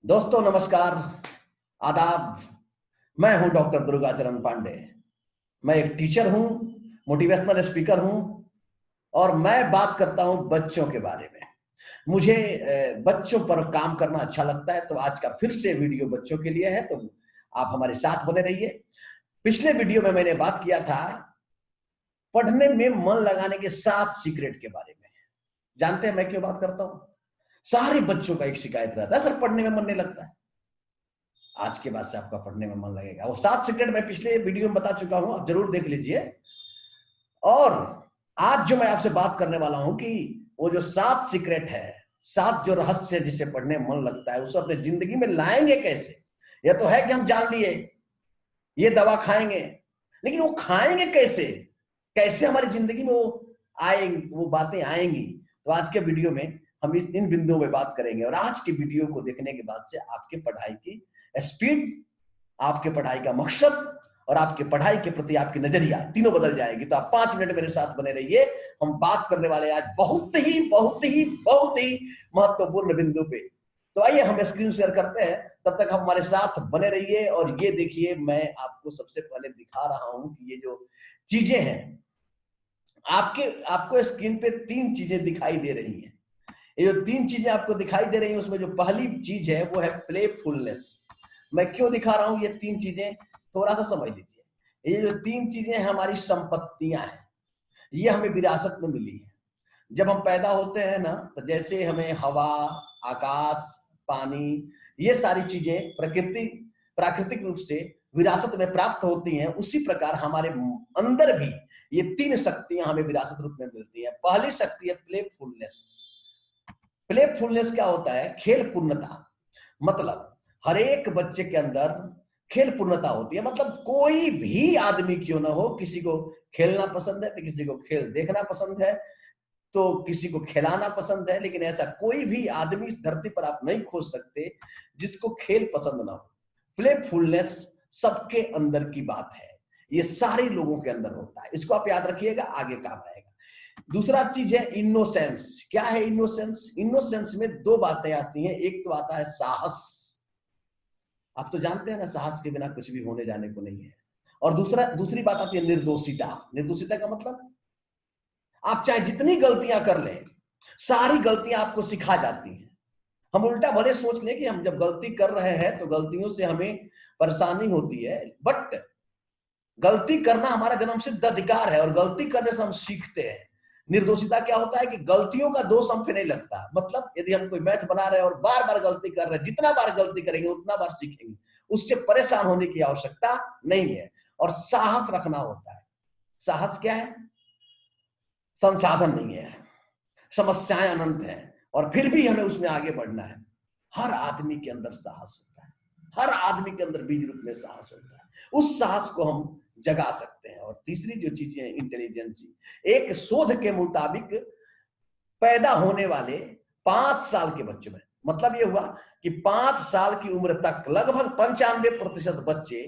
दोस्तों नमस्कार, आदाब। मैं हूं डॉक्टर दुर्गाचरण पांडे। मैं एक टीचर हूं, मोटिवेशनल स्पीकर हूं और मैं बात करता हूं बच्चों के बारे में। मुझे बच्चों पर काम करना अच्छा लगता है, तो आज का फिर से वीडियो बच्चों के लिए है, तो आप हमारे साथ बने रहिए। पिछले वीडियो में मैंने बात किया था पढ़ने में मन लगाने के 7 सीक्रेट के बारे में। जानते हैं मैं क्यों बात करता हूं? सारे बच्चों का एक शिकायत रहता है, सर पढ़ने में मन नहीं लगता है। आज के बाद से आपका पढ़ने में मन लगेगा। वो 7 सीक्रेट मैं पिछले वीडियो में बता चुका हूं, आप जरूर देख लीजिए। और आज जो मैं आपसे बात करने वाला हूं कि वो जो 7 सीक्रेट है, 7 जो रहस्य है जिसे पढ़ने में मन लगता है, उसे अपने जिंदगी में लाएंगे कैसे? यह तो है कि हम जान लिए ये दवा खाएंगे, लेकिन वो खाएंगे कैसे? कैसे हमारी जिंदगी में वो आएंगी, वो बातें आएंगी? तो आज के वीडियो में हम इन बिंदुओं में बात करेंगे। और आज के वीडियो को देखने के बाद से आपके पढ़ाई की स्पीड, आपके पढ़ाई का मकसद और आपके पढ़ाई के प्रति आपकी नजरिया तीनों बदल जाएगी। तो आप 5 मिनट मेरे साथ बने रहिए। हम बात करने वाले आज बहुत ही महत्वपूर्ण बिंदु पे। तो आइए हम स्क्रीन शेयर करते हैं, तब तक हम हमारे साथ बने रहिए। और ये देखिए, मैं आपको सबसे पहले दिखा रहा हूं कि ये जो चीजें हैं, आपको स्क्रीन पे 3 चीजें दिखाई दे रही हैं। ये जो 3 चीजें आपको दिखाई दे रही हैं, उसमें जो पहली चीज है वो है प्लेफुलनेस। मैं क्यों दिखा रहा हूं ये 3 चीजें, थोड़ा सा समझ लीजिए। ये जो 3 चीजें हमारी संपत्तियां हैं, ये हमें विरासत में मिली है। जब हम पैदा होते हैं ना, तो जैसे हमें हवा, आकाश, पानी, ये सारी चीजें प्राकृतिक रूप से विरासत में प्राप्त होती हैं, उसी प्रकार हमारे अंदर भी ये 3 शक्तियां हमें विरासत रूप में मिलती हैं। पहली शक्ति है प्लेफुलनेस। प्लेफुलनेस क्या होता है? खेल पूर्णता। मतलब हर एक बच्चे के अंदर खेल पूर्णता होती है। मतलब कोई भी आदमी क्यों ना हो, किसी को खेलना पसंद है तो किसी को खेल देखना पसंद है, तो किसी को खिलाना पसंद है। लेकिन ऐसा कोई भी आदमी इस धरती पर आप नहीं खोज सकते जिसको खेल पसंद ना हो। प्लेफुलनेस सबके अंदर की बात है, ये सारे लोगों के अंदर होता है। इसको आप याद रखिएगा, आगे काम आएगा। दूसरा चीज है इनोसेंस। क्या है इनोसेंस? इनोसेंस में 2 बातें आती हैं। एक तो आता है साहस। आप तो जानते हैं ना, साहस के बिना कुछ भी होने जाने को नहीं है। और दूसरी बात आती है निर्दोषिता। निर्दोषिता का मतलब आप चाहे जितनी गलतियां कर लें, सारी गलतियां आपको सिखा जाती हैं। हम उल्टा भले सोच लें कि हम जब गलती कर रहे हैं तो गलतियों से हमें परेशानी होती है, बट गलती करना हमारा जन्मसिद्ध अधिकार है और गलती करने से हम सीखते हैं। निर्दोषिता क्या होता है कि गलतियों का दोष हम पे नहीं लगता। मतलब यदि हम कोई मैथ बना रहे हैं और बार बार गलती कर रहे हैं, जितना बार गलती करेंगे उतना बार सीखेंगे, उससे परेशान होने की आवश्यकता नहीं है। और साहस रखना होता है। साहस क्या है? संसाधन नहीं है, समस्याएं अनंत हैं, और फिर भी हमें उसमें आगे बढ़ना है। हर आदमी के अंदर साहस होता है, हर आदमी के अंदर बीज रूप में साहस होता है। उस साहस को हम जगा सकते हैं। और तीसरी जो चीज है इंटेलिजेंसी। एक शोध के मुताबिक पैदा होने वाले 5 साल के बच्चों में, मतलब ये हुआ कि 5 साल की उम्र तक लगभग 95% बच्चे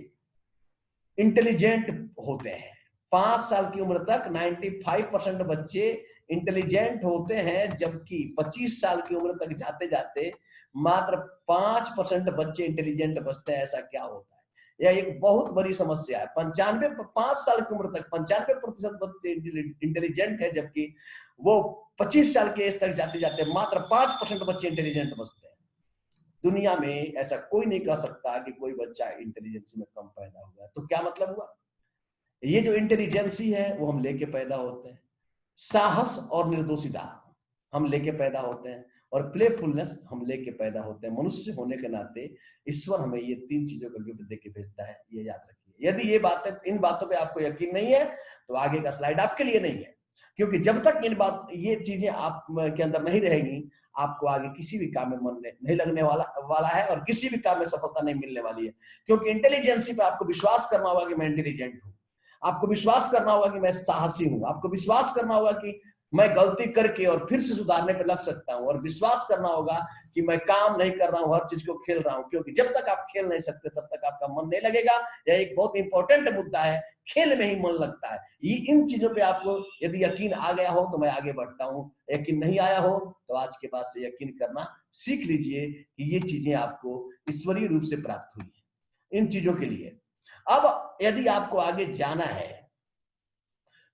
इंटेलिजेंट होते हैं। 5 साल की उम्र तक 95% बच्चे इंटेलिजेंट होते हैं, जबकि 25 साल की उम्र तक जाते जाते मात्र 5% बच्चे इंटेलिजेंट बचते हैं। ऐसा क्या होता है? यह एक बहुत बड़ी समस्या है। 5 साल की उम्र तक 95% बच्चे इंटेलिजेंट है, जबकि वो 25 साल के एज तक जाते जाते मात्र 5% बच्चे इंटेलिजेंट बचते हैं। दुनिया में ऐसा कोई नहीं कह सकता कि कोई बच्चा इंटेलिजेंस में कम पैदा हुआ। तो क्या मतलब हुआ? ये जो इंटेलिजेंसी है वो हम लेके पैदा होते हैं, साहस और निर्दोषिता हम लेके पैदा होते हैं, और प्लेफुलनेस हम लेके पैदा होते हैं। मनुष्य होने के नाते ईश्वर हमें ये 3 चीजों का गिफ्ट देके भेजता है, ये याद रखिए। यदि इन बातों पे आपको यकीन नहीं है तो आगे का स्लाइड आपके लिए नहीं है, क्योंकि जब तक ये चीजें आप के अंदर नहीं रहेंगी, आपको आगे किसी भी काम में मन नहीं लगने वाला है, और किसी भी काम में सफलता नहीं मिलने वाली है। क्योंकि इंटेलिजेंसी पे आपको विश्वास करना होगा कि मैं इंटेलिजेंट हूं, आपको विश्वास करना होगा कि मैं साहसी हूं, आपको विश्वास करना होगा कि मैं गलती करके और फिर से सुधारने पे लग सकता हूं, और विश्वास करना होगा कि मैं काम नहीं कर रहा हूं, हर चीज को खेल रहा हूं, क्योंकि जब तक आप खेल नहीं सकते तब तक आपका मन नहीं लगेगा। यह एक बहुत इंपॉर्टेंट मुद्दा है, खेल में ही मन लगता है। ये इन चीजों पे आपको यदि यकीन आ गया हो तो मैं आगे बढ़ता हूं, यकीन नहीं आया हो तो आज के बाद से यकीन करना सीख लीजिए कि ये चीजें आपको ईश्वरीय रूप से प्राप्त हुई है इन चीजों के लिए। अब यदि आपको आगे जाना है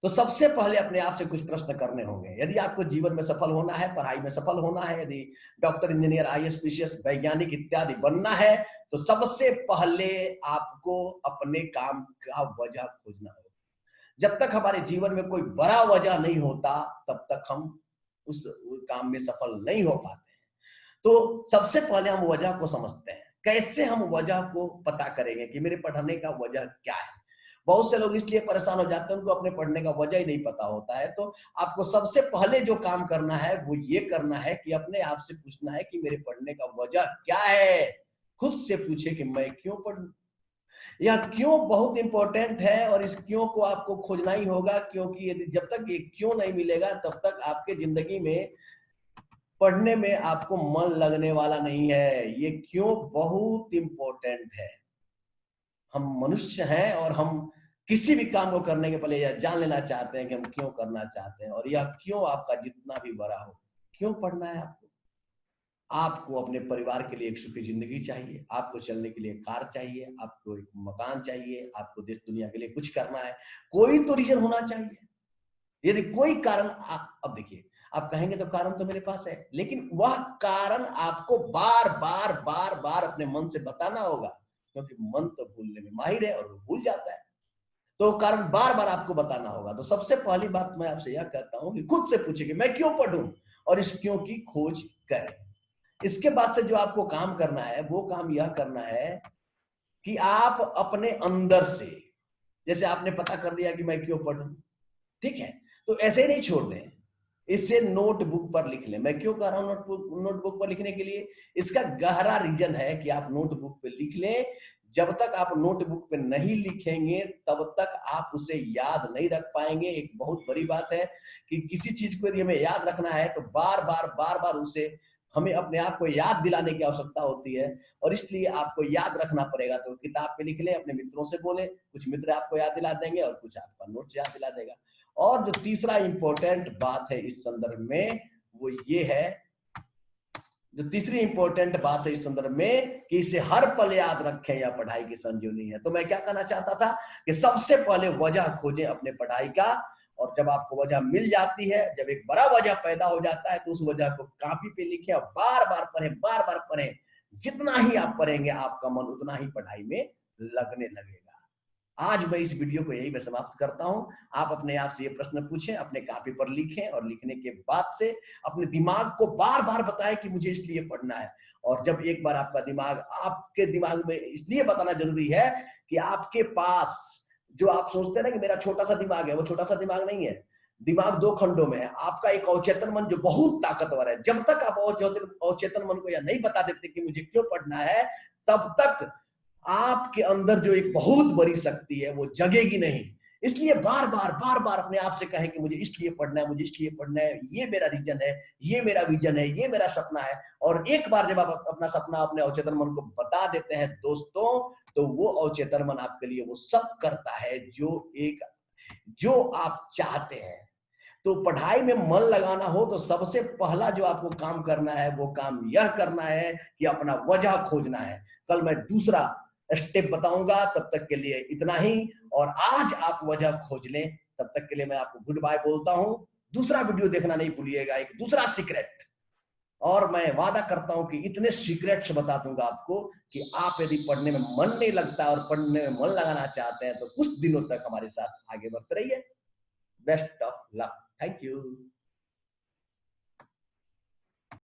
तो सबसे पहले अपने आप से कुछ प्रश्न करने होंगे। यदि आपको जीवन में सफल होना है, पढ़ाई में सफल होना है, यदि डॉक्टर, इंजीनियर, आईएएस, पीसीएस, वैज्ञानिक इत्यादि बनना है, तो सबसे पहले आपको अपने काम का वजह खोजना होगा। जब तक हमारे जीवन में कोई बड़ा वजह नहीं होता तब तक हम उस काम में सफल नहीं हो पाते हैं। तो सबसे पहले हम वजह को समझते हैं। कैसे हम वजह को पता करेंगे कि मेरे पढ़ने का वजह क्या है? बहुत से लोग इसलिए परेशान हो जाते हैं, उनको अपने पढ़ने का वजह ही नहीं पता होता है। तो आपको सबसे पहले जो काम करना है वो ये करना है कि अपने आप से पूछना है कि मेरे पढ़ने का वजह क्या है। खुद से पूछे कि मैं क्यों पढ़ूं। यह क्यों बहुत इंपॉर्टेंट है, और इस क्यों को आपको खोजना ही होगा, क्योंकि यदि जब तक ये क्यों नहीं मिलेगा तब तक आपके जिंदगी में पढ़ने में आपको मन लगने वाला नहीं है। ये क्यों बहुत इंपॉर्टेंट है। हम मनुष्य हैं और हम किसी भी काम को करने के पहले यह जान लेना चाहते हैं कि हम क्यों करना चाहते हैं, और यह क्यों आपका जितना भी बड़ा हो। क्यों पढ़ना है आपको? आपको अपने परिवार के लिए एक सुखी जिंदगी चाहिए, आपको चलने के लिए कार चाहिए, आपको एक मकान चाहिए, आपको देश दुनिया के लिए कुछ करना है, कोई तो रीजन होना चाहिए। यदि कोई कारण अब देखिए, आप कहेंगे तो कारण तो मेरे पास है, लेकिन वह कारण आपको बार बार बार बार अपने मन से बताना होगा, क्योंकि मन तो भूलने में माहिर है और वो भूल जाता है। तो कारण बार बार आपको बताना होगा। तो सबसे पहली बात मैं आपसे यह कहता हूं कि खुद से पूछे कि मैं क्यों पढ़ूं, और इस क्यों की खोज करें। इसके बाद से जो आपको काम करना है वो काम यह करना है कि आप अपने अंदर से, जैसे आपने पता कर लिया कि मैं क्यों पढ़ूं, ठीक है, तो ऐसे ही नहीं छोड़ दें, इसे नोटबुक पर लिख लें। मैं क्यों कह रहा हूं नोटबुक पर लिखने के लिए? इसका गहरा रीजन है कि आप नोटबुक पे लिख लें। जब तक आप नोटबुक पे नहीं लिखेंगे तब तक आप उसे याद नहीं रख पाएंगे। एक बहुत बड़ी बात है कि किसी चीज को यदि हमें याद रखना है तो बार बार उसे हमें अपने आप को याद दिलाने की आवश्यकता होती है, और इसलिए आपको याद रखना पड़ेगा। तो किताब पे लिख लें, अपने मित्रों से बोले, कुछ मित्र आपको याद दिला देंगे और कुछ आपका नोट याद दिला देगा। और जो तीसरा इंपॉर्टेंट बात है इस संदर्भ में वो ये है, जो तीसरी इंपॉर्टेंट बात है इस संदर्भ में, कि इसे हर पल याद रखें, या पढ़ाई की संजीवनी है। तो मैं क्या कहना चाहता था कि सबसे पहले वजह खोजें अपने पढ़ाई का, और जब आपको वजह मिल जाती है, जब एक बड़ा वजह पैदा हो जाता है, तो उस वजह को कॉपी पे लिखें और बार बार पढ़ें। जितना ही आप पढ़ेंगे आपका मन उतना ही पढ़ाई में लगने लगेगा। आज मैं इस वीडियो को यही मैं समाप्त करता हूं। आप अपने आप से ये प्रश्न पूछें, अपने कॉपी पर लिखें, और लिखने के बाद से अपने दिमाग को बार बार बताएं कि मुझे इसलिए पढ़ना है। और जब एक बार आपका दिमाग, आपके दिमाग में इसलिए बताना जरूरी है कि आपके पास जो आप सोचते हैं ना कि मेरा छोटा सा दिमाग है, वो छोटा सा दिमाग नहीं है। दिमाग दो खंडों में है। आपका एक अवचेतन मन जो बहुत ताकतवर है। जब तक आप अवचेतन मन को यह नहीं बता देते कि मुझे क्यों पढ़ना है, तब तक आपके अंदर जो एक बहुत बड़ी शक्ति है वो जगेगी नहीं। इसलिए बार बार अपने आप से कहें कि मुझे इसलिए पढ़ना है, मुझे इसलिए पढ़ना है, ये मेरा रीजन है, ये मेरा विजन है, ये मेरा सपना है। और एक बार जब आप अपना सपना अपने अवचेतन मन को बता देते हैं दोस्तों, तो वो अवचेतन मन आपके लिए वो सब करता है जो आप चाहते हैं। तो पढ़ाई में मन लगाना हो तो सबसे पहला जो आपको काम करना है वो काम यह करना है कि अपना वजह खोजना है। कल मैं दूसरा स्टेप बताऊंगा, तब तक के लिए इतना ही। और आज आप वजह खोज लें। तब तक के लिए मैं आपको गुड बाय बोलता हूं। दूसरा वीडियो देखना नहीं भूलिएगा, एक दूसरा सीक्रेट, और मैं वादा करता हूं कि इतने सीक्रेट्स बता दूंगा आपको कि आप यदि पढ़ने में मन नहीं लगता और पढ़ने में मन लगाना चाहते हैं तो कुछ दिनों तक हमारे साथ आगे बढ़ते रहिए। Best of luck. Thank you.